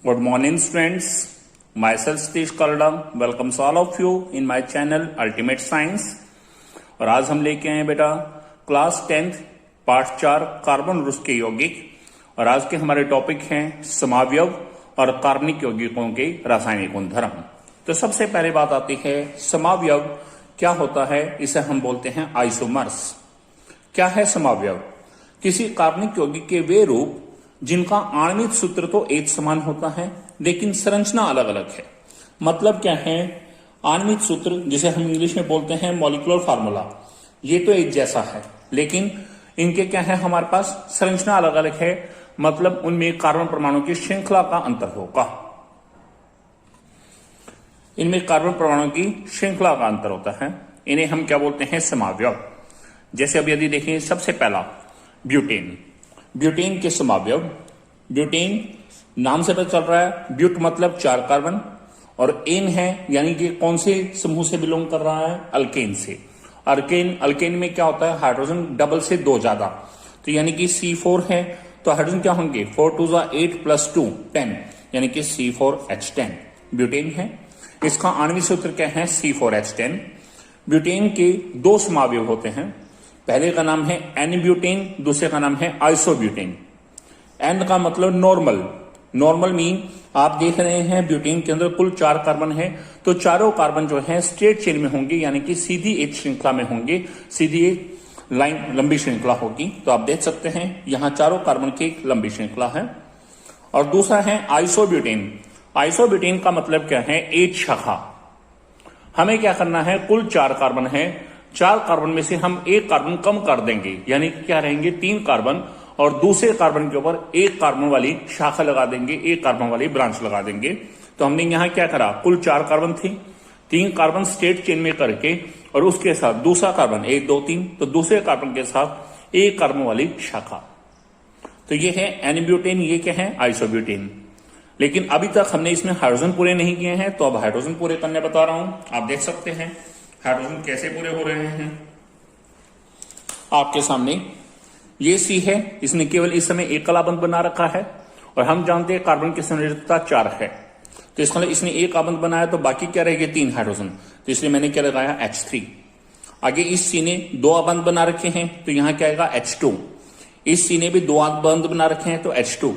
Good morning, students. Myself Satish Kalda welcomes all of you in my channel Ultimate Science. और आज हम लेके आए बेटा क्लास 10th पार्ट 4 कार्बन और उसके यौगिक। और आज के हमारे टॉपिक हैं समावयव और कार्बनिक यौगिकों के रासायनिक गुणधर्म। तो सबसे पहले बात आती है समावयव क्या होता है, इसे हम बोलते हैं आइसोमर्स। क्या है समावयव? किसी कार्बनिक यौगिक के वे रूप जिनका आणविक सूत्र तो एक समान होता है लेकिन संरचना अलग अलग है। मतलब क्या है? आणविक सूत्र जिसे हम इंग्लिश में बोलते हैं मॉलिक्यूलर फार्मूला, ये तो एक जैसा है लेकिन इनके क्या है, हमारे पास संरचना अलग अलग है। मतलब उनमें कार्बन परमाणु की श्रृंखला का अंतर होगा। इनमें कार्बन परमाणु की श्रृंखला का अंतर होता है। इन्हें हम क्या बोलते हैं? समावयव। जैसे अब यदि देखें, सबसे पहला ब्यूटेन। ब्यूटेन के समावयव। ब्यूटेन नाम से पता चल रहा है, ब्यूट मतलब 4 कार्बन और एन है, यानी कि कौन से समूह से बिलोंग कर रहा है? अल्केन से। अल्केन में क्या होता है? हाइड्रोजन डबल से 2 ज्यादा, तो यानी कि C4 है तो हाइड्रोजन क्या होंगे? 4 2 8 प्लस 2 10, यानी कि C4H10 ब्यूटेन है। इसका आणविक सूत्र क्या है? C4H10। ब्यूटेन के 2 समावयव होते हैं। पहले का नाम है एन ब्यूटेन, दूसरे का नाम है आइसोब्यूटेन। एन का मतलब नॉर्मल। नॉर्मल मीन आप देख रहे हैं ब्यूटेन के अंदर कुल 4 कार्बन है, तो चारों कार्बन जो है स्ट्रेट चेन में होंगे, यानी कि सीधी एक श्रृंखला में होंगे, सीधी एक लाइन लंबी श्रृंखला होगी। तो आप देख सकते हैं यहां चारों कार्बन की एक लंबी श्रृंखला है। और दूसरा है आइसोब्यूटेन। आइसोब्यूटेन का मतलब क्या है? एक शाखा। हमें क्या करना है? कुल 4 कार्बन है, 4 कार्बन में से हम एक कार्बन कम कर देंगे, यानी क्या रहेंगे? 3 कार्बन, और दूसरे कार्बन के ऊपर एक कार्बन वाली शाखा लगा देंगे, एक कार्बन वाली ब्रांच लगा देंगे। तो हमने यहां क्या करा? कुल 4 कार्बन थी, 3 कार्बन स्ट्रेट चेन में करके और उसके साथ दूसरा कार्बन 1 2 3, तो दूसरे कार्बन के साथ एक कार्बन वाली शाखा। तो ये है एन ब्यूटेन, ये क्या है? आइसोब्यूटेन। लेकिन अभी तक हमने इसमें हाइड्रोजन पूरे नहीं किए हैं, तो अब हाइड्रोजन पूरे करने बता रहा हूं। आप देख सकते हैं हाइड्रोजन कैसे पूरे हो रहे हैं आपके सामने। ये सी है, इसने केवल इस समय एक कलाबंध बना रखा है और हम जानते हैं कार्बन की संयोजकता 4 है, तो इसका मतलब इसने एक आबंध बनाया, तो बाकी क्या रहेगी? 3 हाइड्रोजन, तो इसलिए मैंने क्या लगाया? H3। आगे इस सी ने 2 आबंध बना रखे हैं, तो यहां क्या आएगा? H2। इस सी ने भी 2 आबंध बना रखे हैं, तो H2।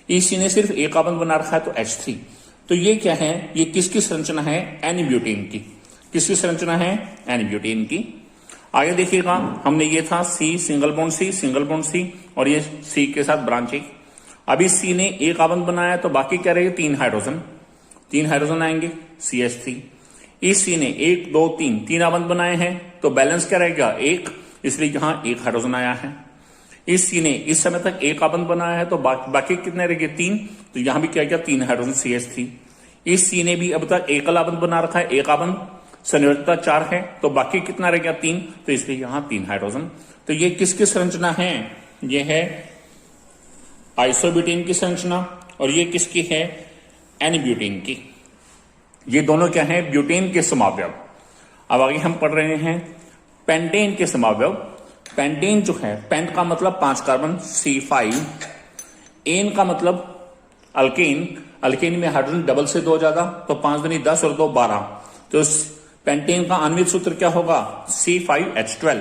इस सी ने सिर्फ एक आबंध बना रखा है, तो H3। तो ये क्या है? ये किसकी संरचना है? एन ब्यूटेन की। किसकी संरचना है? एन ब्यूटेन की। आगे देखिएगा, हमने ये था सी सिंगल बॉन्ड सी और ये सी के साथ ब्रांच एक। अभी सी ने एक आबंध बनाया, तो बाकी क्या रहेगा? 3 हाइड्रोजन आएंगे, CH3। इस सी ने 1 2 3 आबंध बनाए हैं, तो बैलेंस क्या रहेगा? 1, इसलिए यहां 1 हाइड्रोजन आया है। इस सी ने इस समय तक एक आबंध बनाया है, तो बाकी कितने रहेंगे? 3, तो यहां भी क्या गया? 3 हाइड्रोजन, CH3। इस सी ने भी अब तक एकल आबंध बना रखा है, एक आबंध, संयोजकता 4 है, तो बाकी कितना रह गया? 3, तो इसलिए यहां 3 हाइड्रोजन। तो ये किसकी संरचना है? ये है आइसोब्यूटेन की संरचना, और ये किसकी है? एन ब्यूटेन की। ये दोनों क्या है? ब्यूटेन के समावयव। अब आगे हम पढ़ रहे हैं पेंटेन के समावयव। पेंटेन जो है, पेंट का मतलब 5 कार्बन, C5। एन का मतलब अल्केन। अल्केन में हाइड्रोजन डबल से 2 ज्यादा, तो 5 दूनी 10 और 2 12, तो पेंटेन का आणविक सूत्र क्या होगा? C5H12।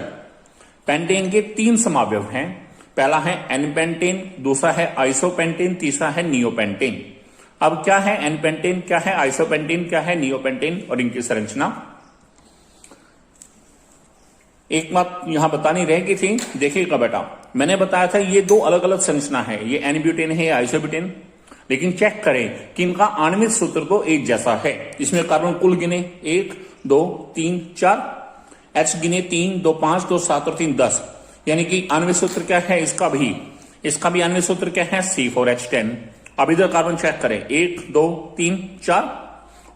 पेंटेन के 3 समावयव हैं। पहला है एन पेंटेन, दूसरा है आइसोपेंटेन, तीसरा है नियोपेंटेन। अब क्या है एन पेंटेन, क्या है आइसोपेंटेन, क्या है नियोपेंटेन, और इनकी संरचना। एक बात यहां बतानी रहेगी थी, देखिएगा बेटा, मैंने बताया था ये 2 अलग अलग संरचना है, ये एन ब्यूटेन है, आइसोब्यूटेन। लेकिन चेक करें कि इनका आणविक सूत्र तो एक जैसा है। इसमें कार्बन कुल गिने 1 2 3 4, H गिने 3 2 5 2 7 और 3 10, यानी कि आणविक सूत्र क्या है? इसका भी आणविक सूत्र क्या है? C4H10। अब इधर कार्बन चेक करें, 1 2 3 4,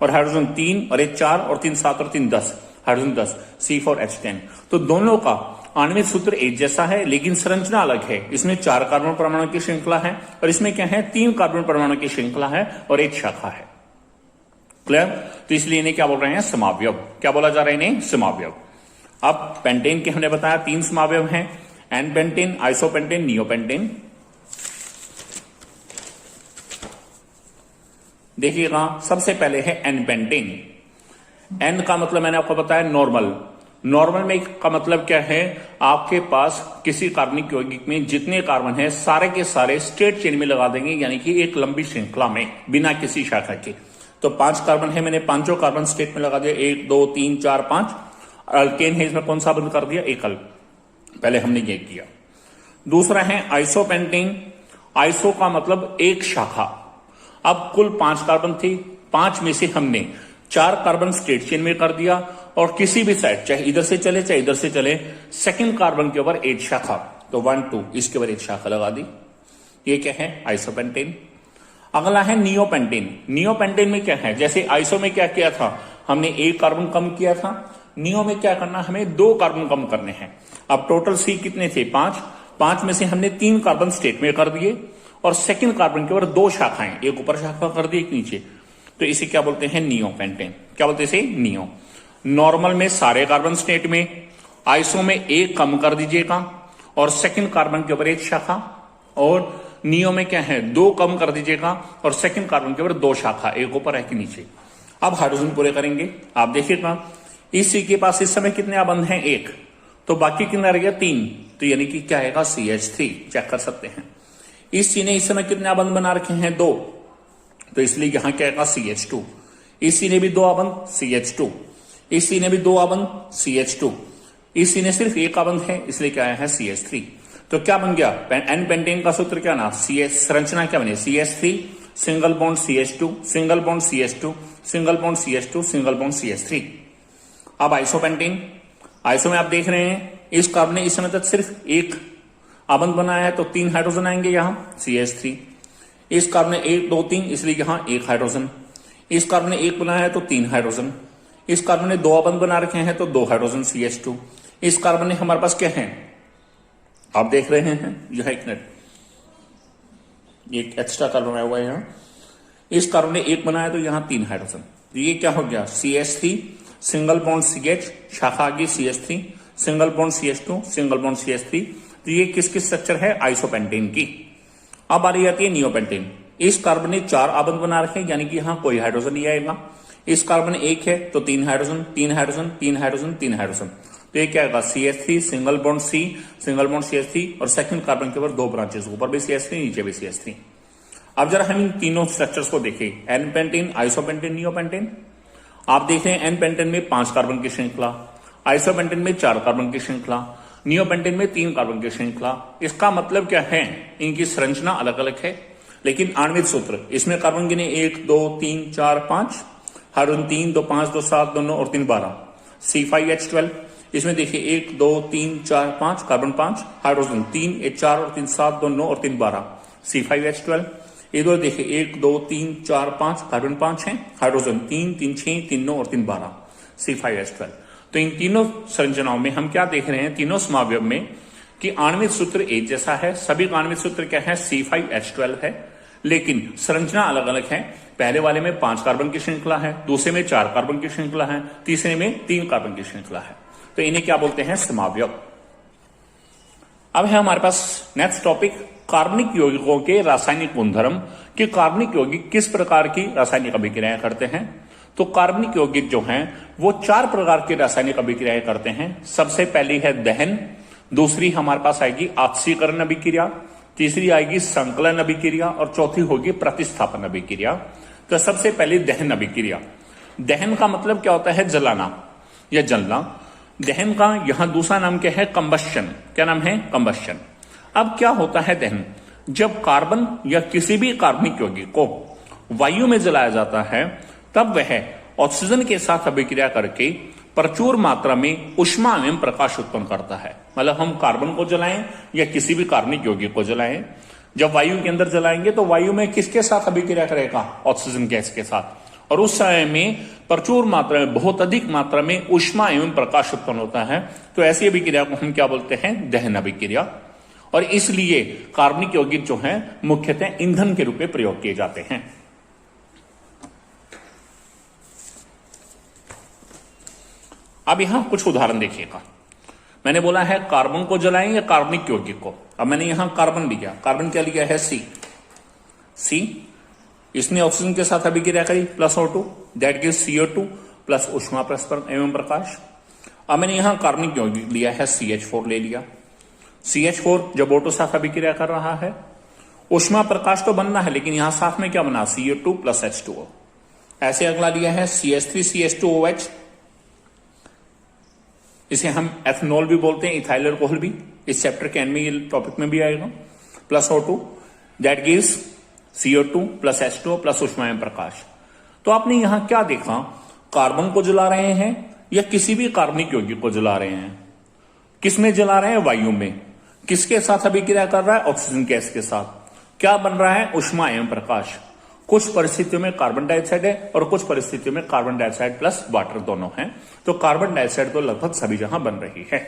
और हाइड्रोजन 3 और 1 4 और 3 7 और 3 10, हाइड्रोजन 10, C4H10। तो दोनों का आणविक सूत्र एक जैसा है लेकिन संरचना अलग है। इसमें 4 कार्बन परमाणु की श्रृंखला है और इसमें क्या है? 3 कार्बन परमाणु की श्रृंखला है और एक शाखा है। क्लियर? तो इसलिए इन्हें क्या बोल रहे हैं? समावयव। क्या बोला जा रहा है इन्हें? समावयव। अब पेंटेन के हमने बताया 3 समावयव हैं, एन पेंटेन, आइसोपेंटेन, नियोपेंटेन। देखिएगा सबसे पहले है एन पेंटेन। एन का मतलब मैंने आपको बताया नॉर्मल। नॉर्मल में का मतलब क्या है, आपके पास किसी कार्बनिक यौगिक में जितने कार्बन है सारे के सारे स्ट्रेट चेन में लगा देंगे, यानी कि एक लंबी श्रृंखला में बिना किसी शाखा के। तो 5 कार्बन है, मैंने पांचों कार्बन स्टेट में लगा दिया, 1 2 3 4 5। अल्केन है, इसमें कौन सा बंद कर दिया, एकल। पहले हमने ये किया। दूसरा है आइसोपेंटेन। आइसो का मतलब एक शाखा। अब कुल 5 कार्बन थी, 5 में से हमने 4 कार्बन स्ट्रेट चेन में कर दिया और किसी भी साइड, चाहे इधर से चले चाहे इधर से चले, सेकंड कार्बन के ऊपर एक शाखा, तो 1 2 इसके ऊपर एक शाखा लगा दी। ये क्या है, आइसोपेंटेन। अगला है नियोपेंटेन। नियोपेंटेन में क्या है, जैसे आइसो में क्या किया था, हमने एक कार्बन कम किया था, नियो में क्या करना, हमें 2 कार्बन कम करने हैं। अब टोटल सी कितने थे, 5 में से हमने 3 कार्बन स्टेट में कर दिए और सेकंड कार्बन के ऊपर 2 शाखाएं, एक ऊपर शाखा कर दी एक नीचे, तो इसे क्या बोलते हैं, नियोपेंटेन। क्या बोलते हैं इसे, नियो। नॉर्मल में सारे कार्बन स्टेट में, आइसो में एक कम कर दीजिएगा और सेकंड कार्बन के ऊपर एक शाखा, और नियो में क्या है, 2 कम कर दीजिएगा और सेकंड कार्बन के ऊपर 2 शाखा, एक ऊपर एक नीचे। अब हाइड्रोजन पूरे करेंगे। आप देखिएगा इस सी के पास इस समय कितने बंध हैं, 1, तो बाकी कितना रह गया, 3, तो यानी कि क्या आएगा, CH3। चेक कर सकते हैं। इस सी ने इस समय कितने बंध बना रखे हैं, 2, तो इसलिए यहां क्या आएगा, CH2। इस सी ने भी 2 आबंध, CH2। इस सी ने भी 2 आबंध, CH2। इस सी ने सिर्फ 1 आबंध है, इसलिए क्या आया है, CH3। तो क्या बन गया, एन पेंटेन का सूत्र क्या ना, संरचना क्या बने, CH3 single bond CH2 single bond CH2 single bond CH2 single bond CH3। अब आइसोपेंटेन। आइसो में आप देख रहे हैं इस कार्बन ने इस समय तक सिर्फ 1 आबंध बनाया है, तो 3 हाइड्रोजन आएंगे यहां, CH3। इस कार्बन ने 1 2 3, इसलिए यहां 1 हाइड्रोजन। इस कार्बन ने 1 बनाया है तो 3 हाइड्रोजन। इस कार्बन ने 2 आबंध बना रखे हैं तो 2 हाइड्रोजन CH2। इस कार्बन ने हमारे पास क्या है, आप देख रहे हैं यह एक मिनट, एक एक्स्ट्रा कार्बन आया हुआ है यहां। इस कार्बन ने 1 बनाया तो यहां 3 हाइड्रोजन। तो ये क्या हो गया, CH3 सिंगल बॉन्ड CH, शाखा आ गई CH3 single bond CH2 single bond CH3। तो ये किसकी स्ट्रक्चर है, आइसोपेंटेन की। अब बारी आती है नियोपेंटेन। इस कार्बन ने 4 आबंध बना रखे, यानी कि यहां कोई हाइड्रोजन नहीं आएगा। इस कार्बन 1 है तो 3 हाइड्रोजन 3 हाइड्रोजन 3 हाइड्रोजन 3 हाइड्रोजन, तो ये क्या आएगा, CH3 single bond C single bond CH3 और सेकंड कार्बन के ऊपर 2 ब्रांचेस, ऊपर भी CH3 नीचे भी CH3। अब जरा हम इन तीनों स्ट्रक्चर्स को देखें, एन पेंटेन, आइसोपेंटेन, नियोपेंटेन। आप देख रहे हैं एन पेंटेन में 5 कार्बन की श्रृंखला, आइसोपेंटेन में 4 कार्बन की श्रृंखला, नियोपेंटेन में 3 कार्बन की श्रृंखला। इसका मतलब क्या है, इनकी संरचना अलग अलग है लेकिन आणविक सूत्र, इसमें कार्बन गिने 1 2 3 4 5, हाइड्रोजन 3 2 5 2 7 2 9 और 3 12, C5H12। इसमें देखिए 1 2 3 4 5, कार्बन 5, हाइड्रोजन 3 1 4 और 3 7 2 9 और 3 12, C5H12। इधर देखिए 1 2 3 4 5, कार्बन 5 है, हाइड्रोजन 3 3 6 3 9 और 3 12, C5H12। तो इन तीनों संरचनाओं में हम क्या देख रहे हैं, तीनों समावयव में कि आणविक सूत्र एक जैसा है, सभी का आणविक सूत्र क्या है, C5H12 है, लेकिन संरचना अलग अलग है। पहले वाले में 5 कार्बन की श्रृंखला है, दूसरे में 4 कार्बन की श्रृंखला है, तीसरे में 3 कार्बन की श्रृंखला है। तो इन्हें क्या बोलते हैं, समावयव। अब है हमारे पास नेक्स्ट टॉपिक, कार्बनिक यौगिकों के रासायनिक गुणधर्म कि कार्बनिक यौगिक किस प्रकार की रासायनिक अभिक्रियाएं करते हैं। तो कार्बनिक यौगिक जो हैं वो 4 प्रकार की रासायनिक अभिक्रियाएं करते हैं। सबसे पहली है दहन, दूसरी हमारे पास आएगी ऑक्सीकरण अभिक्रिया, तीसरी आएगी संकलन अभिक्रिया और चौथी होगी प्रतिस्थापन अभिक्रिया। तो सबसे पहले दहन अभिक्रिया। दहन का मतलब क्या होता है, जलाना या जलना। दहन का यहां दूसरा नाम क्या है, कंबस्शन। क्या नाम है, कंबस्शन। अब क्या होता है दहन, जब कार्बन या किसी भी कार्बनिक यौगिक को वायु में जलाया जाता है तब वह ऑक्सीजन के साथ अभिक्रिया करके प्रचुर मात्रा में ऊष्मा एवं प्रकाश उत्पन्न करता है। मतलब हम कार्बन को जलाएं या किसी भी कार्बनिक यौगिक को जलाएं, जब वायु के अंदर जलाएंगे तो वायु में किसके साथ अभिक्रिया करेगा, ऑक्सीजन गैस के साथ, और उस समय में प्रचुर मात्रा में, बहुत अधिक मात्रा में ऊष्मा एवं प्रकाश उत्पन्न होता है। तो ऐसी अभिक्रिया को हम क्या बोलते हैं, दहन अभिक्रिया। और इसलिए कार्बनिक यौगिक जो हैं मुख्यतः ईंधन के रूप में प्रयोग किए जाते हैं। अब यहां कुछ उदाहरण देखिएगा। मैंने बोला है कार्बन को जलाएं या कार्बनिक यौगिक को। अब मैंने यहां कार्बन लिया, कार्बन क्या लिया है, सी। इसने ऑक्सीजन के साथ अभिक्रिया करी plus O2, that gives CO2 plus ऊष्मा एवं प्रकाश। अब मैंने यहां कार्बनिक यौगिक लिया है, CH4 ले लिया। CH4 जब O2 साथ अभिक्रिया कर रहा है, ऊष्मा प्रकाश तो बनना है, लेकिन यहां साथ में क्या बना, CO2 प्लस H2O। ऐसे अगला लिया है CH3CH2OH, इसे हम एथेनॉल भी बोलते हैं, इथाइल अल्कोहल भी, इस चैप्टर के एंड में ये टॉपिक में भी आएगा, plus O2, that gives CO2 plus H2O plus ऊष्मा एवं प्रकाश। तो आपने यहां क्या देखा, कार्बन को जला रहे हैं या किसी भी कार्बनिक यौगिक को जला रहे हैं? किसमें जला रहे हैं? वायु में। किसके साथ अभिक्रिया कर रहा है? ऑक्सीजन गैस के साथ। क्या बन रहा है? ऊष्मा एवं प्रकाश। कुछ परिस्थितियों में कार्बन डाइऑक्साइड है और कुछ परिस्थितियों में कार्बन डाइऑक्साइड प्लस वाटर दोनों हैं। तो कार्बन डाइऑक्साइड तो लगभग सभी जगह बन रही है।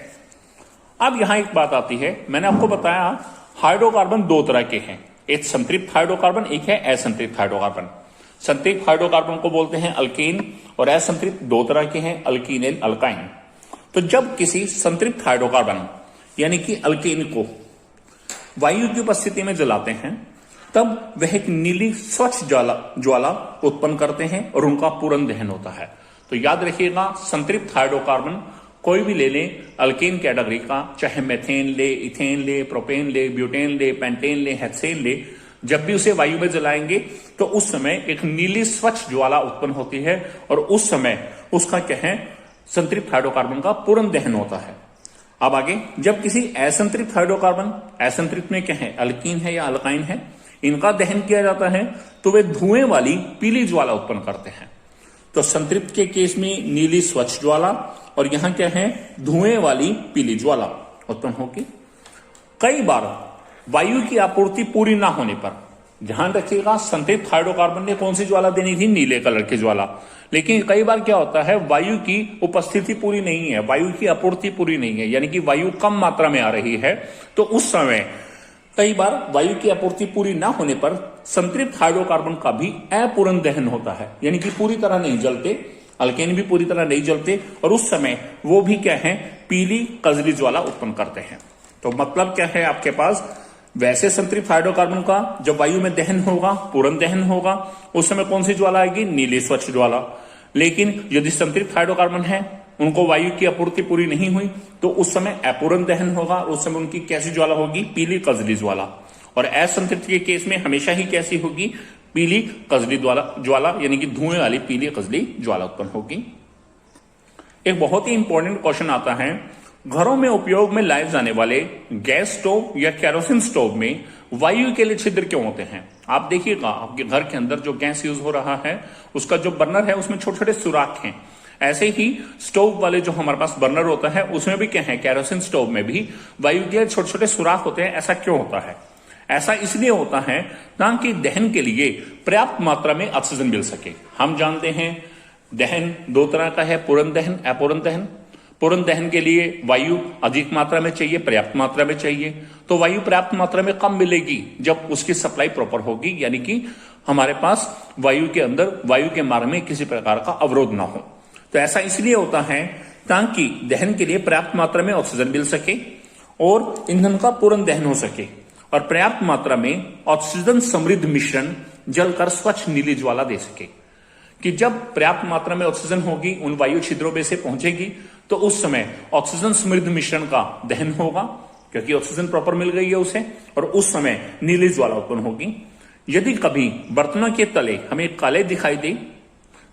अब यहां एक बात आती है, मैंने आपको बताया हाइड्रोकार्बन दो तरह के हैं, एक संतृप्त हाइड्रोकार्बन, एक है असंतृप्त हाइड्रोकार्बन। संतृप्त हाइड्रोकार्बन को बोलते हैं अल्केन और असंतृप्त दो तरह के हैं, अल्कीन एंड अल्काइन। तो जब किसी संतृप्त हाइड्रोकार्बन यानी कि अल्केन को वायु की उपस्थिति में जलाते हैं, तब वह एक नीली स्वच्छ ज्वाला उत्पन्न करते हैं और उनका पूर्ण दहन होता है। तो याद रखिएगा, संतृप्त हाइड्रोकार्बन कोई भी ले लें अल्केन कैटेगरी का, चाहे मेथेन ले, इथेन ले, प्रोपेन ले, ब्यूटेन ले, पेंटेन ले, हेक्सेन ले, जब भी उसे वायु में जलाएंगे तो उस समय एक नीली स्वच्छ ज्वाला उत्पन्न होती है और उस समय उसका क्या है, संतृप्त हाइड्रोकार्बन का पूर्ण दहन होता है। अब आगे, जब किसी असंतृप्त हाइड्रोकार्बन, असंतृप्त में क्या है, अल्कीन है या अल्काइन है, इनका दहन किया जाता है तो वे धुएं वाली पीली ज्वाला उत्पन्न करते हैं। तो संतृप्त के केस में नीली स्वच्छ ज्वाला और यहां क्या है, धुएं वाली पीली ज्वाला उत्पन्न होगी। कई बार वायु की आपूर्ति पूरी ना होने पर, ध्यान रखिएगा संतृप्त हाइड्रोकार्बन ने कौन सी ज्वाला देनी थी, नीले कलर की ज्वाला, लेकिन कई बार क्या होता है, वायु की उपस्थिति पूरी नहीं है, वायु की आपूर्ति पूरी नहीं है, यानी कि वायु कम मात्रा में आ रही है। तो उस समय कई बार वायु की आपूर्ति पूरी ना होने पर संतृप्त हाइड्रोकार्बन का भी अपूर्ण दहन होता है, यानी कि पूरी तरह नहीं जलते, अल्केन भी पूरी तरह नहीं जलते और उस समय वो भी क्या है, पीली कजली ज्वाला उत्पन्न करते हैं। तो मतलब क्या है आपके पास, वैसे संतृप्त हाइड्रोकार्बन का जब वायु में दहन होगा, पूर्ण दहन होगा, उस समय कौन सी ज्वाला आएगी, नीली स्वच्छ ज्वाला। लेकिन यदि संतृप्त हाइड्रोकार्बन है, उनको वायु की आपूर्ति पूरी नहीं हुई, तो उस समय अपूर्ण दहन होगा, उस समय उनकी कैसी ज्वाला होगी, पीली कजली ज्वाला। और असंतृप्त के केस में हमेशा ही कैसी होगी, पीली कजली ज्वाला, यानी कि धुएं वाली पीली कजली ज्वाला उत्पन्न होगी। एक बहुत ही इंपॉर्टेंट क्वेश्चन आता है, घरों में उपयोग में लाए जाने वाले गैस स्टोव या केरोसिन स्टोव में वायु के लिए छिद्र क्यों होते हैं? आप देखिएगा, आपके घर के अंदर जो गैस यूज हो रहा है, उसका जो बर्नर है उसमें छोटे छोटे सुराख हैं। ऐसे ही स्टोव वाले जो हमारे पास बर्नर होता है उसमें भी क्या है, केरोसिन स्टोव में भी वायु के छोटे छोटे सुराख होते हैं। ऐसा क्यों होता है? ऐसा इसलिए होता है ताकि दहन के लिए पर्याप्त मात्रा में ऑक्सीजन मिल सके। हम जानते हैं दहन दो तरह का है, पूर्ण दहन, अपूर्ण दहन। पूर्ण दहन के लिए वायु अधिक मात्रा में चाहिए, पर्याप्त मात्रा में चाहिए। तो वायु पर्याप्त मात्रा में कम मिलेगी जब उसकी सप्लाई प्रॉपर होगी, यानी कि हमारे पास वायु के अंदर, वायु के मार्ग में किसी प्रकार का अवरोध ना हो। तो ऐसा इसलिए होता है ताकि दहन के लिए पर्याप्त मात्रा में ऑक्सीजन मिल सके और ईंधन का पूर्ण दहन हो सके और पर्याप्त मात्रा में ऑक्सीजन समृद्ध मिश्रण जलकर स्वच्छ नीली ज्वाला दे सके। कि जब पर्याप्त मात्रा में ऑक्सीजन होगी, उन वायु छिद्रों में से पहुंचेगी, तो उस समय ऑक्सीजन समृद्ध मिश्रण का दहन होगा, क्योंकि ऑक्सीजन प्रॉपर मिल गई है उसे, और उस समय नीली ज्वाला उत्पन्न होगी। यदि कभी बर्तनों के तले हमें काले दिखाई दे,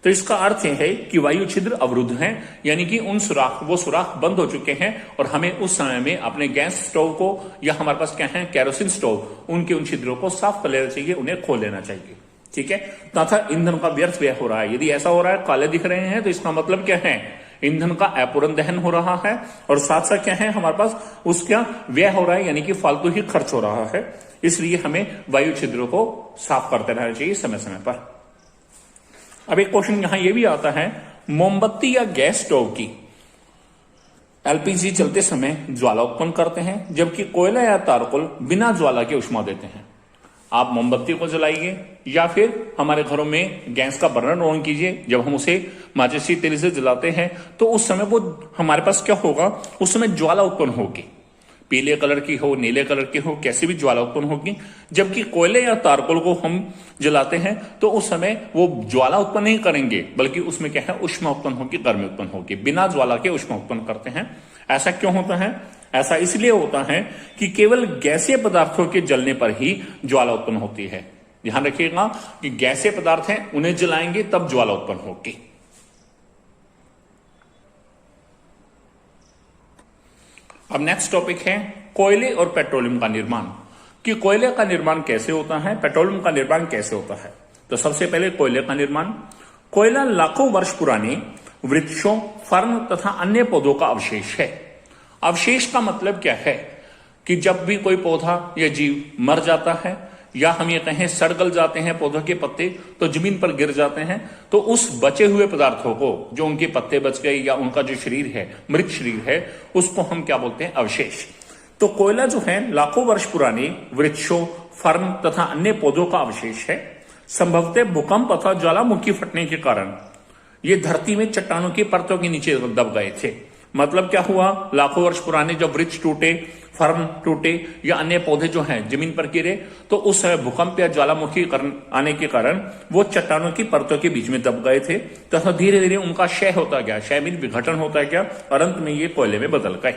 तो इसका अर्थ यह है कि वायु छिद्र अवरुद्ध हैं, यानी कि वो सुराख बंद हो चुके हैं और हमें उस समय में अपने गैस स्टोव को, या हमारे पास क्या है, केरोसिन स्टोव, उनके उन छिद्रों को साफ कर लेना चाहिए, उन्हें खोल लेना चाहिए। ठीक है, तथा ईंधन का व्यर्थ व्यय हो रहा है। यदि ऐसा हो रहा है, काले दिख रहे हैं, तो इसका मतलब क्या है, ईंधन का अपूर्ण दहन हो रहा है और साथ साथ क्या है, हमारे पास उसका व्यय हो रहा है, यानी कि फालतू ही खर्च हो रहा है। इसलिए हमें वायु छिद्रों को साफ करते रहना चाहिए समय समय पर। अब एक क्वेश्चन यहां यह भी आता है, मोमबत्ती या गैस स्टोव की एलपीजी चलते समय ज्वाला उत्पन्न करते हैं, जबकि कोयला या तारकोल बिना ज्वाला के ऊष्मा देते हैं। आप मोमबत्ती को जलाइए या फिर हमारे घरों में गैस का बर्नर ऑन कीजिए, जब हम उसे माचिस तेल से जलाते हैं तो उस समय वो हमारे पास क्या होगा, उस समय ज्वाला उत्पन्न होगी। पीले कलर की हो, नीले कलर की हो, कैसी भी ज्वाला उत्पन्न होगी। जबकि कोयले या तारकोल को हम जलाते हैं तो उस समय वो ज्वाला उत्पन्न नहीं करेंगे, बल्कि उसमें क्या है, ऊष्मा उत्पन्न होगी, गर्मी उत्पन्न होगी। बिना ज्वाला के ऊष्मा उत्पन्न करते हैं। ऐसा क्यों होता है? ऐसा इसलिए होता है कि केवल गैसीय पदार्थों के जलने पर ही ज्वाला उत्पन्न होती है। ध्यान रखिएगा कि गैसीय पदार्थ हैं, उन्हें जलाएंगे तब ज्वाला उत्पन्न होगी। अब नेक्स्ट टॉपिक है कोयले और पेट्रोलियम का निर्माण, कि कोयले का निर्माण कैसे होता है, पेट्रोलियम का निर्माण कैसे होता है। तो सबसे पहले कोयले का निर्माण। कोयला लाखों वर्ष पुराने वृक्षों, फर्न तथा अन्य पौधों का अवशेष है। अवशेष का मतलब क्या है कि जब भी कोई पौधा या जीव मर जाता है, या हम ये कहें सड़गल जाते हैं पौधों के पत्ते, तो जमीन पर गिर जाते हैं, तो उस बचे हुए पदार्थों को, जो उनके पत्ते बच गए या उनका जो शरीर है, मृत शरीर है, उसको हम क्या बोलते हैं? अवशेष। तो कोयला जो है लाखों वर्ष पुराने वृक्षों, फर्न तथा अन्य पौधों का अवशेष है। संभवतः भूकंप अथवा ज्वालामुखी फटने के कारण ये धरती में चट्टानों की परतों के नीचे दब गए थे। मतलब क्या हुआ? लाखों वर्ष पुराने जब वृक्ष टूटे, फर्न टूटे या अन्य पौधे जो हैं जमीन पर गिरे, तो उस समय भूकंप या ज्वालामुखी आने के कारण वो चट्टानों की परतों के बीच में दब गए थे। तो धीरे धीरे उनका क्षय होता गया, क्षय मीन विघटन होता गया, और अंत में ये कोयले में बदल गए।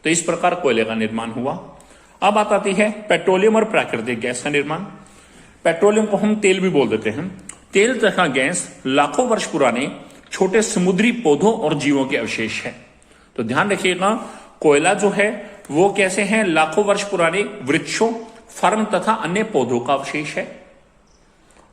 तो इस प्रकार कोयले का निर्माण हुआ। अब बात आती है पेट्रोलियम और प्राकृतिक गैस का निर्माण। पेट्रोलियम को हम तेल भी बोल देते हैं। तेल तथा गैस लाखों वर्ष पुराने छोटे समुद्री पौधों और जीवों के अवशेष है। तो ध्यान रखिएगा, कोयला जो है वो कैसे है? लाखों वर्ष पुराने वृक्षों, फर्न तथा अन्य पौधों का अवशेष है।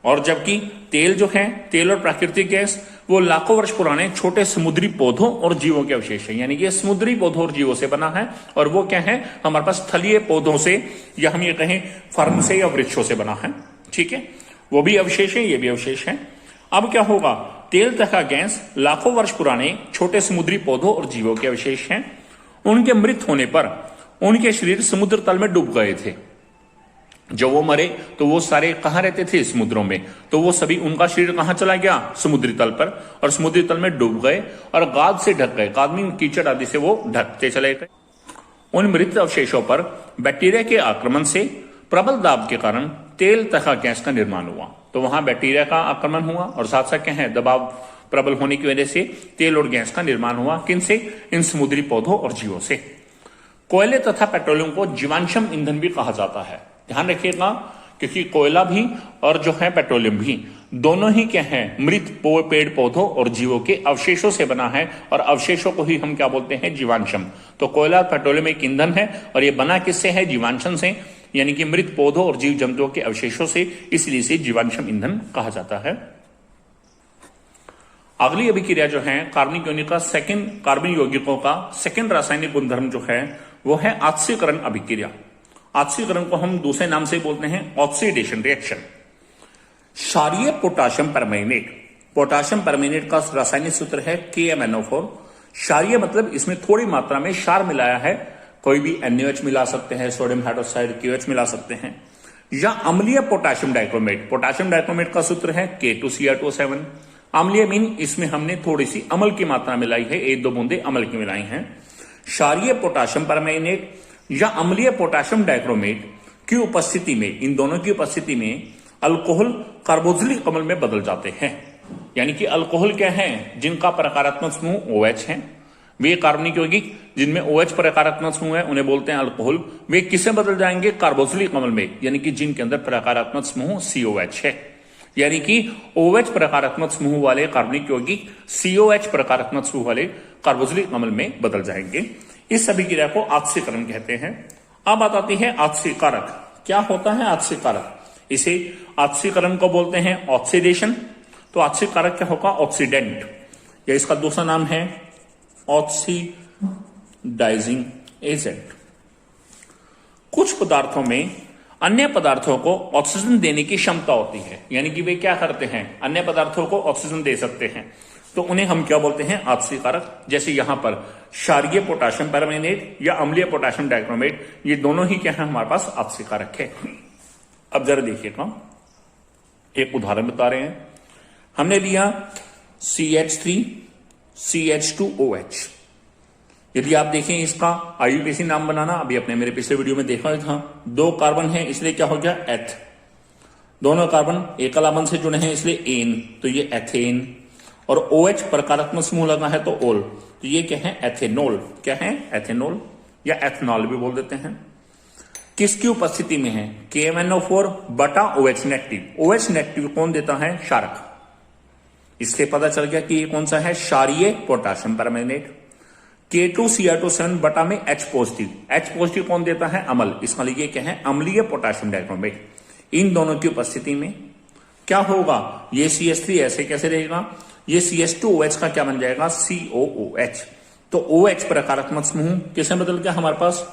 और जबकि तेल जो है, तेल और प्राकृतिक गैस, वो लाखों वर्ष पुराने छोटे समुद्री पौधों और जीवों के अवशेष है। यानी कि समुद्री पौधों और जीवों से बना है, और वो क्या है? हमारे पास स्थलीय पौधों से, या हम ये कहें फर्न से या वृक्षों से बना है। ठीक है, वो भी अवशेष है, ये भी अवशेष है। अब क्या होगा? तेल तथा गैस लाखों वर्ष पुराने छोटे समुद्री पौधों और जीवों के अवशेष हैं। उनके मृत होने पर उनके शरीर समुद्र तल में डूब गए थे। जब वो मरे तो वो सारे कहां रहते थे? समुद्रों में। तो वो सभी, उनका शरीर कहां चला गया? समुद्री तल पर, और समुद्री तल में डूब गए और गाद से ढक गए। गाद में कीचड़ आदि से वो ढकते चले गए। उन मृत अवशेषों पर बैक्टीरिया के आक्रमण से प्रबल दाब के कारण तेल तथा गैस का निर्माण हुआ। तो वहां बैक्टीरिया का आक्रमण हुआ, और साथ साथ क्या है? दबाव प्रबल होने की वजह से तेल और गैस का निर्माण हुआ। किनसे? इन समुद्री पौधों और जीवों से। कोयले तथा पेट्रोलियम को जीवाश्म ईंधन भी कहा जाता है। ध्यान रखिएगा, क्योंकि कोयला भी और जो है पेट्रोलियम भी, दोनों ही क्या है? मृत पेड़ पौधों और जीवों के अवशेषों से बना है, और अवशेषों को ही हम क्या बोलते हैं? जीवाश्म। तो कोयला पेट्रोलियम एक ईंधन है, और ये बना किससे है? जीवाश्म से, यानी कि मृत पौधों और जीव जंतुओं के अवशेषों से, इसलिए इसे जीवाश्म ईंधन कहा जाता है। अगली अभिक्रिया जो है कार्बनिक यौगिक का कार्बन यौगिकों का सेकंड रासायनिक गुणधर्म जो है वो है आत्सीकरण अभिक्रिया। आत्सीकरण को हम दूसरे नाम से बोलते हैं ऑक्सीडेशन रिएक्शन। क्षारीय पोटाशियम परमैंगनेट, पोटाशियम परमैंगनेट का रासायनिक सूत्र है KMnO4। क्षारीय मतलब इसमें थोड़ी मात्रा में क्षार मिलाया है, कोई भी NaOH मिला सकते हैं, सोडियम हाइड्रोक्साइड KOH मिला सकते हैं, या अम्लीय पोटाशियम डाइक्रोमेट। पोटाशियम डाइक्रोमेट का सूत्र है K2Cr2O7। अम्लीय मीन इसमें हमने थोड़ी सी अम्ल की मात्रा मिलाई है, 1-2 बूंदे अम्ल की मिलाई हैं। क्षारीय पोटाशियम परमैंगनेट या अम्लीय पोटाशियम डाइक्रोमेट की उपस्थिति में, इन दोनों की उपस्थिति में अल्कोहल कार्बोक्सिलिक अम्ल में बदल जाते हैं। यानी कि अल्कोहल क्या है? जिनका प्रकारात्मक समूह OH है, वे कार्बनिक यौगिक जिनमें OH प्रकारात्मक समूह है उन्हें बोलते हैं अल्कोहल। वे किससे बदल जाएंगे? कार्बोक्सिलिक अम्ल में, यानी कि जिनके अंदर प्रकारात्मक समूह COH है। यानी कि OH प्रकारात्मक समूह वाले कार्बनिक यौगिक COH प्रकारात्मक समूह वाले कार्बोक्सिलिक अम्ल में बदल जाएंगे। इस अभिक्रिया को आत्सीकरण कहते हैं। अब बात आती है आत्सीकारक। क्या होता है आत्सीकारक? इसे आत्सीकरण को बोलते हैं ऑक्सीडेशन। तो आत्सीकारक क्या होगा? ऑक्सीडेंट, या इसका दूसरा नाम है ऑक्सीडाइजिंग एजेंट। कुछ पदार्थों में अन्य पदार्थों को ऑक्सीजन देने की क्षमता होती है, यानी कि वे क्या करते हैं? अन्य पदार्थों को ऑक्सीजन दे सकते हैं, तो उन्हें हम क्या बोलते हैं? आत्सीकारक। जैसे यहां पर क्षारीय पोटाशियम परमैंगनेट या अम्लीय पोटाशियम डाइक्रोमेट, ये दोनों ही क्या है? हमारे पास आत्सीकारक है। अब जरा देखिएगा, एक उदाहरण बता रहे हैं। हमने लिया CH3CH2OH, यदि आप देखें इसका आईयूपीएसी नाम बनाना, अभी अपने मेरे पिछले वीडियो में देखा था, 2 कार्बन है इसलिए क्या हो गया एथ, दोनों कार्बन एकल बंध से जुड़े हैं इसलिए एन, तो ये एथेन, और OH प्रकारात्मक समूह लगा है तो ओल, तो ये क्या है एथेनोल, क्या है एथेनोल या एथनॉल भी बोल देते हैं। किसकी उपस्थिति में है, KMnO4 बटा OH नेगेटिव। OH नेगेटिव कौन देता है, क्षारक, इससे पता चल गया कि ये कौन सा है, क्षारीय पोटासियम परमैंगनेट। K2Cr2 बटा में H पॉजिटिव, H पॉजिटिव कौन देता है, अम्ल, इसका लिए क्या है अम्लीय पोटासियम डाइक्रोमेट। इन दोनों की उपस्थिति में क्या होगा, ये CH3 ऐसे कैसे रहेगा, ये CH2OH का क्या बन जाएगा, COOH। तो OH प्रकारात्मक समूह किससे बदल गया हमारे पास,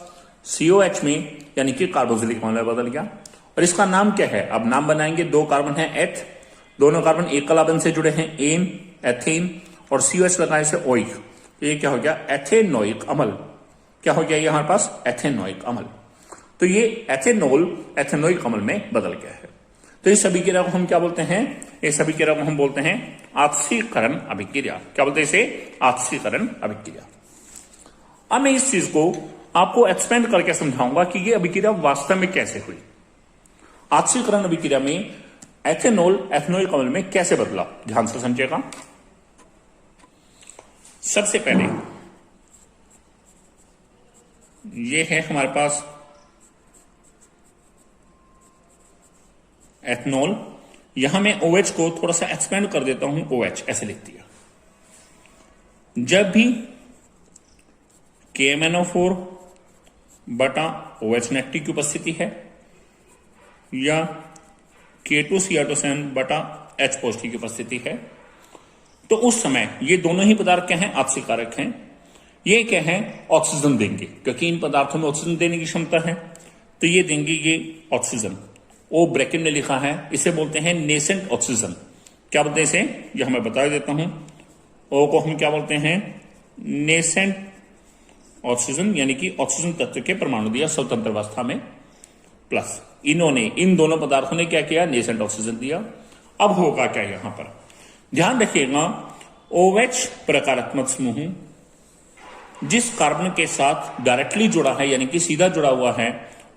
COH में, यानी कि कार्बोक्सिलिक अम्ल में बदल गया। और इसका नाम क्या है, अब नाम बनाएंगे, 2 कार्बन है एथ, दोनों कार्बन एकल बंध से जुड़े हैं एन, एथेन, और COH लगाए से ओइक, तो ये क्या हो गया एथेनोइक अम्ल, क्या हो गया ये हमारे पास एथेनोइक अम्ल। तो ये एथेनोल एथेनोइक अम्ल में बदल गया है। तो इस सभी क्रिया को हम क्या बोलते हैं, इस सभी क्रिया को हम बोलते हैं आत्सीकरण अभिक्रिया। क्या बोलते हैं इसे, आत्सीकरण अभिक्रिया। अब मैं इस चीज को आपको एक्सपेंड करके समझाऊंगा कि ये अभिक्रिया वास्तव में कैसे हुई। आत्सीकरण अभिक्रिया में एथेनॉल एथेनोइक अम्ल में कैसे बदला, ध्यान से समझिएगा। सबसे पहले ये है हमारे पास एथेनॉल, यहां मैं OH को थोड़ा सा एक्सपेंड कर देता हूं, OH ऐसे लिख दिया। जब भी KMnO4 बटा OH नेगेटिव की उपस्थिति है या K2Cr2 बटा H पॉजिटिव की उपस्थिति है, तो उस समय ये दोनों ही पदार्थ क्या हैं, आपसीकारक हैं। ये क्या है, ऑक्सीजन देंगे, क्योंकि इन पदार्थों में ऑक्सीजन देने की क्षमता है, तो ये देंगे ये ऑक्सीजन। ओ ब्रैकेट में लिखा है, इसे बोलते हैं नेसेंट ऑक्सीजन। क्या बोलते हैं इसे, ये मैं बता देता हूं। ओ को हम क्या बोलते हैं, नेसेंट ऑक्सीजन, यानी कि ऑक्सीजन तत्व के परमाणु दिया स्वतंत्र अवस्था में, प्लस इन्होंने, इन दोनों पदार्थों ने क्या किया, नेसेंट ऑक्सीजन दिया। अब होगा क्या यहां पर, ध्यान रखिएगा, OH प्रकारात्मक समूह जिस कार्बन के साथ डायरेक्टली जुड़ा है, यानी कि सीधा जुड़ा हुआ है,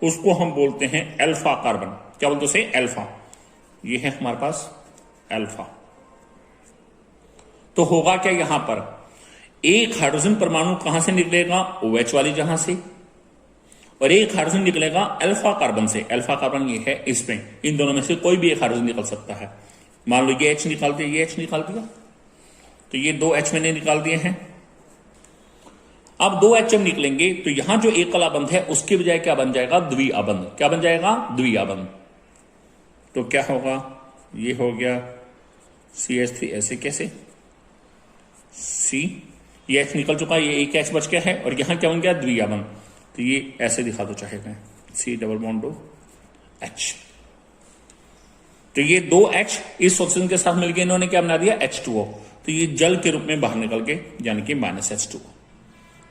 उसको हम बोलते हैं अल्फा कार्बन। क्या बोलते हैं, अल्फा। ये है हमारे पास अल्फा। तो होगा क्या यहां पर, एक हाइड्रोजन परमाणु कहां से निकलेगा, OH वाली जहां से, और एक हाइड्रोजन निकलेगा अल्फा कार्बन से। अल्फा कार्बन ये है इसमें, इन दोनों में से कोई भी एक हाइड्रोजन निकल सकता है। मान लो ये H निकाल दिया, ये H निकाल दिया, तो ये 2 H मैंने निकाल दिए हैं। अब 2 H जब निकलेंगे तो यहां जो एकल बंध है उसके बजाय क्या बन जाएगा, द्विआबंध। क्या बन जाएगा, द्विआबंध। तो क्या होगा, ये हो गया CH3, ऐसे कैसे, C, ये H निकल चुका है, ये एक H बच गया है, और यहां क्या बन गया, द्विआबंध। तो ये ऐसे दिखा दो चाहे C डबल बॉन्ड H। तो ये 2 H इस ऑक्सीजन के साथ मिलकर इन्होंने क्या बना दिया, H2O। तो ये जल के रूप में बाहर निकल के, यानी कि -H2O।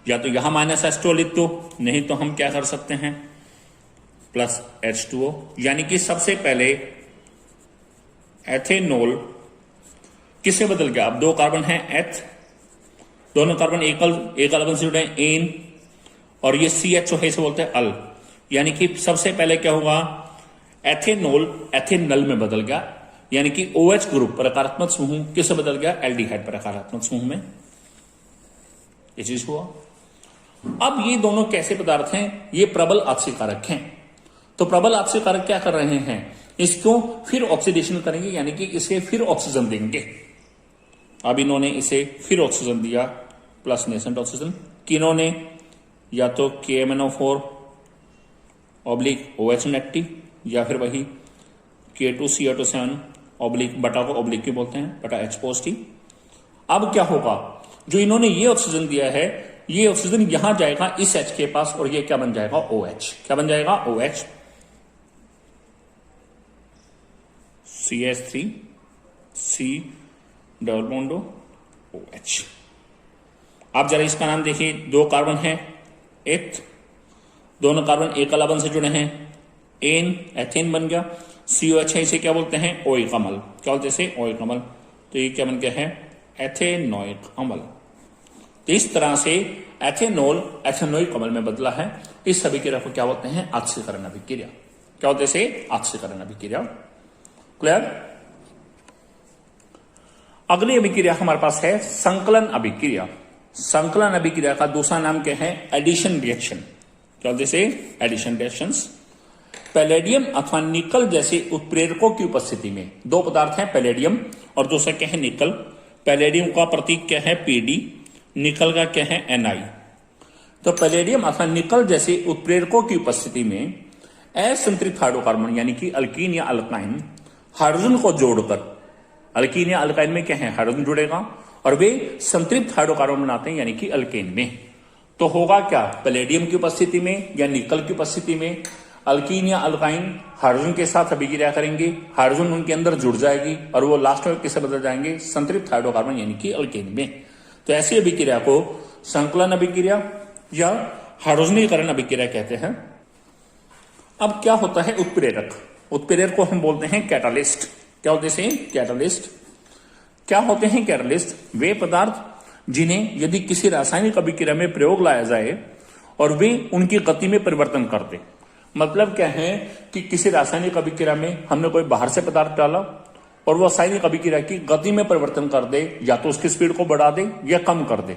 या तो यहां -H2O लिख दो, नहीं तो हम क्या कर सकते हैं, +H2O। यानी कि सबसे पहले एथेनॉल किससे बदल गया, अब 2 कार्बन है एथ, दोनों कार्बन एकल बंध से जुड़े हैं एन, और ये CHO है, इसे बोलते हैं अल। यानी कि सबसे पहले क्या हुआ, एथेनॉल एथेनल में बदल गया, यानी कि OH ग्रुप प्रकारात्मक समूह किससे बदल गया, एल्डिहाइड प्रकारात्मक समूह में। ये चीज हुआ। अब ये दोनों कैसे पदार्थ हैं, ये प्रबल आपसीकारक हैं। तो प्रबल आपसीकारक क्या कर रहे हैं, इसको फिर ऑक्सीडेशन करेंगे, यानी कि इसे फिर ऑक्सीजन देंगे। अब इन्होंने इसे फिर ऑक्सीजन दिया, प्लस नेसेंट ऑक्सीजन। किन्होंने, या तो KMnO4 ऑब्लिक OH नेगेटिव, या फिर वही K2Cr2 ऑब्लिक, बटा को ऑब्लिक की बोलते हैं, बटा H पॉजिटिव। अब क्या होगा, जो इन्होंने ये ऑक्सीजन दिया है, ये ऑक्सीजन यहां जाएगा इस H के पास, और ये क्या बन जाएगा, OH। क्या बन जाएगा, OH, CH3 C double bond OH। आप जरा इसका नाम देखिए, 2 कार्बन है एथ, दोनों कार्बन एकल बंध से जुड़े हैं एन, एथेन बन गया। COH है, इसे क्या बोलते हैं, ओइक अम्ल। क्या बोलते हैं इसे, ओइक अम्ल। तो ये क्या बन गया है, एथेनोइक अम्ल। तो इस तरह से एथेनॉल एथेनोइक अम्ल में बदला है। इस सभी क्रिया को क्या बोलते हैं? ऑक्सीकरण अभिक्रिया। क्या होते से? ऑक्सीकरण अभिक्रिया। क्लियर? अगली अभिक्रिया हमारे पास है संकलन अभिक्रिया। संकलन अभिक्रिया का दूसरा नाम क्या है? Addition reaction. क्या होते से? Addition reactions. पैलेडियम अथवा निकल जैसे उत्प्रेरकों की उपस्थिति में, दो पदार्थ हैं पैलेडियम और दूसरा क्या है? निकल। पैलेडियम का प्रतीक क्या है? पीडी। निकल का क्या है? एनआई। तो पैलेडियम अथवा निकल जैसे उत्प्रेरकों की उपस्थिति में असंतृप्त हाइड्रोकार्बन यानी कि अल्कीन या अल्काइन हाइड्रोजन को जोड़कर, अल्कीन या अल्काइन में क्या है? हाइड्रोजन जुड़ेगा और वे संतृप्त हाइड्रोकार्बन बनाते हैं यानी कि अल्केन में। तो होगा क्या? पैलेडियम की उपस्थिति में या निकल की उपस्थिति में अल्कीन या अल्काइन हाइड्रोजन के साथ अभिक्रिया करेंगे, हाइड्रोजन उनके अंदर जुड़ जाएगी और वो लास्ट में किससे बदल जाएंगे? संतृप्त हाइड्रोकार्बन यानी कि अल्केन में। तो ऐसी अभिक्रिया को संकलन अभिक्रिया या हाइड्रोजनीकरण अभिक्रिया कहते हैं। अब क्या होता है? उत्प्रेरक। उत्प्रेरक को हम बोलते हैं कैटालिस्ट। क्या होते हैं? कैटालिस्ट। क्या होते हैं कैटालिस्ट? वे पदार्थ जिन्हें यदि किसी रासायनिक अभिक्रिया में प्रयोग लाया जाए और वे उनकी गति में परिवर्तन कर दे। मतलब क्या है कि किसी रासायनिक अभिक्रिया में हमने कोई बाहर से पदार्थ डाला और वो रासायनिक अभिक्रिया की गति में परिवर्तन कर दे, या तो उसकी स्पीड को बढ़ा दे या कम कर दे।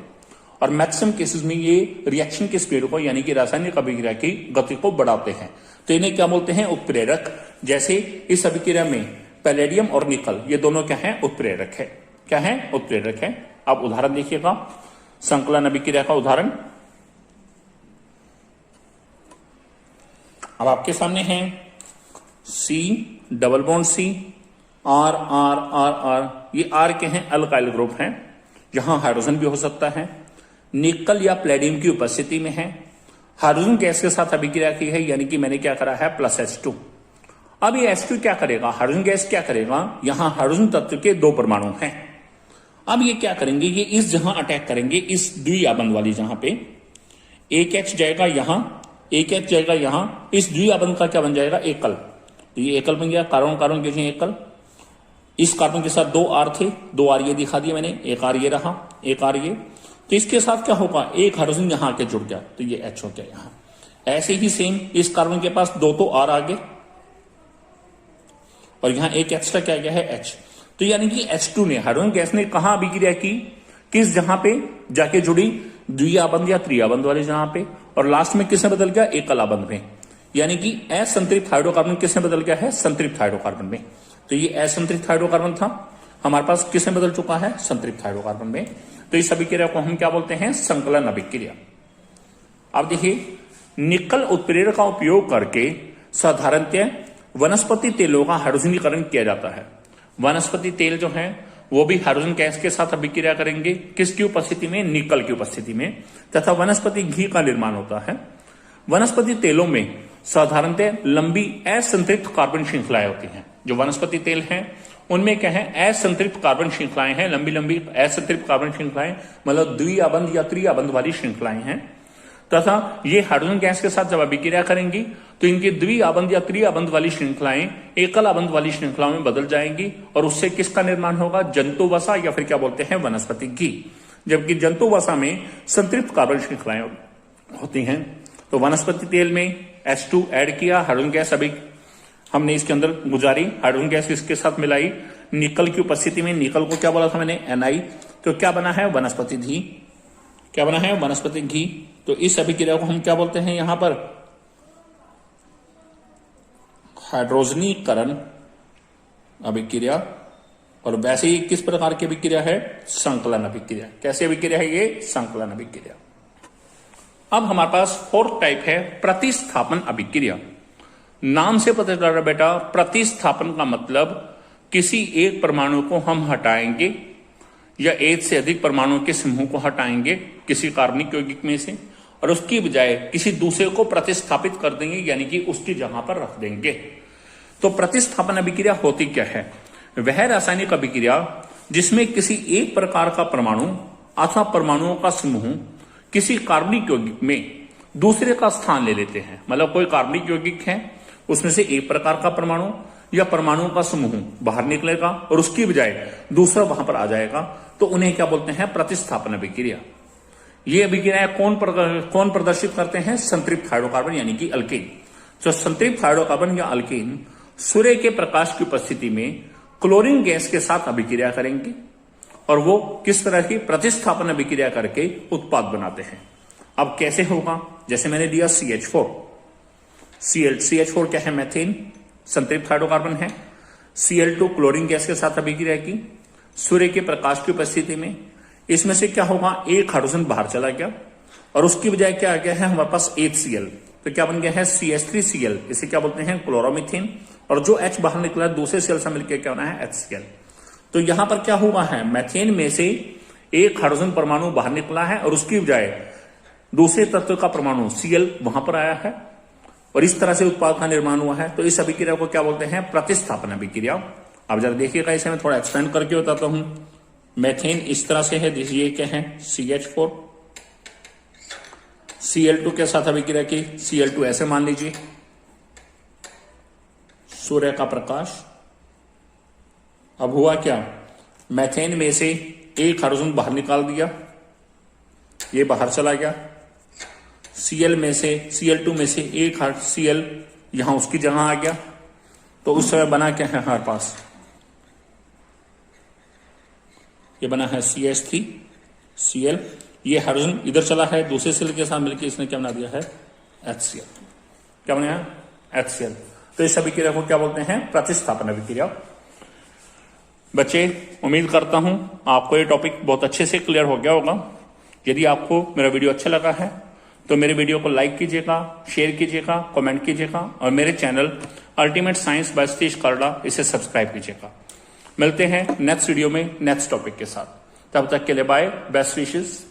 और मैक्सिमम केसेस में ये रिएक्शन की स्पीड को यानी कि रासायनिक अभिक्रिया की गति को बढ़ाते हैं। तो इन्हें क्या बोलते हैं? उत्प्रेरक। जैसे इस अभिक्रिया में पैलेडियम और निकल ये दोनों क्या है? उत्प्रेरक है। क्या है? उत्प्रेरक है। अब उदाहरण देखिएगा संकलन अभिक्रिया का उदाहरण अब आपके सामने है। C double bond C, R R R R, ये आर के हैं? अल्काइल ग्रुप हैं, यहां हाइड्रोजन भी हो सकता है। निकल या प्लेडियम की उपस्थिति में है, हाइड्रोजन गैस के साथ अभिक्रिया की है यानी कि मैंने क्या करा है? Plus H2। अब ये H2 क्या करेगा? हाइड्रोजन गैस क्या करेगा? यहां हाइड्रोजन तत्व के दो परमाणु हैं। अब ये क्या करेंगे? ये इस जहां अटैक करेंगे, इस द्विआबंध वाली जहां पे एक H जाएगा यहां, एक H जाएगा यहां, इस द्विआबंध का क्या बन जाएगा? एकल। तो ये एकल बन गया। कार्बन कार्बन के एकल। इस कार्बन के साथ दो आर थे, दो आर ये दिखा दिया मैंने, एक आर ये रहा, एक आर ये। तो इसके साथ क्या होगा? एक हाइड्रोजन यहां आके जुड़ गया तो ये H हो गया यहां। ऐसे ही सेम इस कार्बन के पास दो तो आर आगे और यहां एक एक्स्ट्रा क्या गया है? H। तो यानी कि H2 ने, हाइड्रोजन गैस ने कहां अभिक्रिया की? किस जहां पे जाके जुड़ी? द्विआबंध या त्रिआबंध वाले जहां पे, और लास्ट में किसने बदल गया? एकल आबंध में। यानी कि असंतृप्त हाइड्रोकार्बन किसने बदल गया है? संतृप्त हाइड्रोकार्बन में। तो ये असंतृप्त हाइड्रोकार्बन था, हमारे पास किसने बदल चुका है? संतृप्त हाइड्रोकार्बन में। तो इस अभिक्रिया को हम क्या बोलते हैं? संकलन अभिक्रिया। अब देखिए, निकल उत्प्रेरक का उपयोग करके साधारणतः वनस्पति तेलों का हाइड्रोजनीकरण किया जाता है। वनस्पति तेल जो है वो भी हाइड्रोजन गैस के साथ अभिक्रिया करेंगे। किसकी उपस्थिति में? निकल की उपस्थिति में। तथा वनस्पति घी का निर्माण होता है। वनस्पति तेलों में साधारणतः लंबी असंतृप्त कार्बन श्रृंखलाएं होती हैं। जो वनस्पति तेल हैं उनमें क्या है? असंतृप्त कार्बन श्रृंखलाएं हैं, लंबी लंबी असंतृप्त कार्बन श्रृंखलाएं, मतलब द्विआबंध या त्रिआबंध वाली श्रृंखलाएं हैं। तथा ये हाइड्रोजन गैस के साथ जब अभिक्रिया करेंगी तो इनकी द्विआबंध या त्रिआबंध वाली श्रृंखलाएं एकल आबंध वाली श्रृंखलाओं में बदल जाएंगी और उससे किसका निर्माण होगा? जंतु वसा या फिर क्या बोलते हैं? वनस्पति घी। जबकि जंतु वसा में संतृप्त कार्बन श्रृंखलाएं होती हैं। तो वनस्पति तेल में H2 ऐड किया, हाइड्रोजन गैस अभी हमने इसके अंदर गुजारी, हाइड्रोजन गैस इसके साथ मिलाई निकल की उपस्थिति में। निकल को क्या बोला था मैंने? Na। तो क्या बना है? वनस्पति घी। क्या बना है? वनस्पति घी। तो इस अभिक्रिया को हम क्या बोलते हैं? यहां पर हाइड्रोजनीकरण अभिक्रिया। और वैसे ही किस प्रकार की अभिक्रिया है? संकलन अभिक्रिया। कैसी अभिक्रिया है ये? संकलन अभिक्रिया। अब हमारे पास फोर्थ टाइप है प्रतिस्थापन अभिक्रिया। नाम से पता चल रहा बेटा, प्रतिस्थापन का मतलब किसी एक परमाणु को हम हटाएंगे या एक से अधिक परमाणुओं के समूह को हटाएंगे किसी कार्बनिक यौगिक में से और उसकी बजाय किसी दूसरे को प्रतिस्थापित कर देंगे यानी कि उसकी जगह पर रख देंगे। तो प्रतिस्थापन अभिक्रिया होती क्या है? वह रासायनिक अभिक्रिया जिसमें किसी एक प्रकार का परमाणु अथवा परमाणुओं का समूह किसी कार्बनिक यौगिक में दूसरे का स्थान ले लेते हैं। मतलब कोई कार्बनिक यौगिक है, उसमें से एक प्रकार का परमाणु या परमाणुओं का समूह बाहर निकलेगा और उसकी बजाय दूसरा वहां पर आ जाएगा, तो उन्हें क्या बोलते हैं? प्रतिस्थापन अभिक्रिया। ये अभिक्रिया कौन प्रदर्शित करते हैं? संतृप्त हाइड्रोकार्बन यानी कि अल्केन। जो संतृप्त हाइड्रोकार्बन या अल्केन सूर्य के प्रकाश की उपस्थिति में क्लोरीन गैस के साथ अभिक्रिया करेंगे और वो किस तरह की प्रतिस्थापन अभिक्रिया करके उत्पाद बनाते हैं। अब कैसे होगा? जैसे मैंने दिया CH4, CH4 क्या है? मेथेन, संतृप्त हाइड्रोकार्बन है। Cl2 क्लोरीन गैस के साथ अभिक्रिया की सूर्य के प्रकाश की उपस्थिति में, इसमें से क्या होगा? एक हाइड्रोजन बाहर चला गया और उसकी बजाय क्या आ गया है हमारे पास HCl। तो क्या बन गया है? CH3Cl। इसे क्या बोलते हैं? क्लोरोमीथेन। और जो H बाहर निकला दूसरे सेल से मिलकर क्या होना है? HCl। तो यहां पर क्या हुआ है? मैथेन में से एक हाइड्रोजन परमाणु बाहर निकला है और उसकी बजाय दूसरे तत्व का परमाणु Cl वहां पर आया है और इस तरह से उत्पाद का निर्माण हुआ है। तो इस अभिक्रिया को क्या बोलते हैं? प्रतिस्थापन अभिक्रिया। अब जरा देखिएगा, इसे मैं थोड़ा एक्सपेंड करके बताता हूं। मेथेन इस तरह से है, ये क्या है? CH4, Cl2 के साथ अभिक्रिया की, Cl2 ऐसे मान लीजिए, सूर्य का प्रकाश। अब हुआ क्या? मेथेन में से एक हाइड्रोजन बाहर निकाल दिया, ये बाहर चला गया। Cl2 में से एक Cl यहां उसकी जगह आ गया। तो उस समय बना क्या है हमारे पास? ये बना है CH3Cl। ये हाइड्रोजन इधर चला है, दूसरे सेल के साथ मिलकर इसने क्या बना दिया है? HCl। क्या बनाया? HCl। तो इस अभिक्रिया को क्या बोलते हैं? प्रतिस्थापन अभिक्रिया। बच्चे, उम्मीद करता हूं आपको ये टॉपिक बहुत अच्छे से क्लियर हो गया होगा। यदि आपको मेरा वीडियो अच्छा लगा है तो मेरे वीडियो को लाइक कीजिएगा, शेयर कीजिएगा, कमेंट कीजिएगा और मेरे channel ultimate science by Satish करला इसे सब्सक्राइब कीजिएगा। मिलते हैं नेक्स्ट वीडियो में नेक्स्ट टॉपिक के साथ। तब तक के लिए बाय, बेस्ट विशेस।